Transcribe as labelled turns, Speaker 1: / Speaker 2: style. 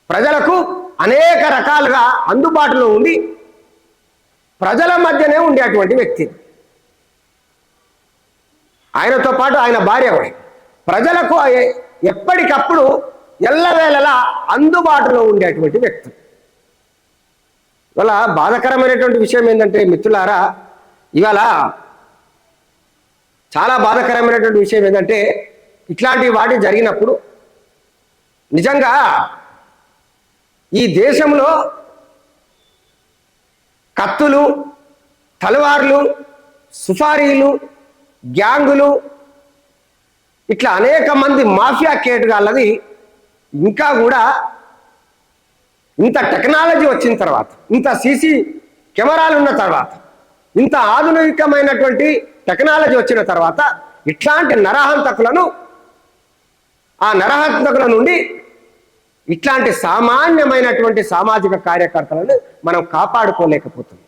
Speaker 1: ప్రజలకు అనేక రకాలుగా అందుబాటులో ఉండి ప్రజల మధ్యనే ఉండేటువంటి వ్యక్తి. ఆయనతో పాటు ఆయన భార్య కూడా ప్రజలకు ఎప్పటికప్పుడు ఎల్లవేళలా అందుబాటులో ఉండేటువంటి వ్యక్తి. ఇవాళ బాధాకరమైనటువంటి విషయం ఏంటంటే మిత్రులారా, ఇవాళ చాలా బాధాకరమైనటువంటి విషయం ఏంటంటే ఇట్లాంటి వాటి జరిగినప్పుడు నిజంగా ఈ దేశంలో కత్తులు, తలవార్లు, సుఫారీలు, గ్యాంగులు, ఇట్లా అనేక మంది మాఫియా కేటుగాళ్ళది ఇంకా కూడా ఇంత టెక్నాలజీ వచ్చిన తర్వాత, ఇంత సీసీ కెమెరాలు ఉన్న తర్వాత, ఇంత ఆధునికమైనటువంటి టెక్నాలజీ వచ్చిన తర్వాత ఇట్లాంటి నరహంతకులను, ఆ నరహంతకుల నుండి ఇట్లాంటి సామాన్యమైనటువంటి సామాజిక కార్యకర్తలను మనం కాపాడుకోలేకపోతున్నాం.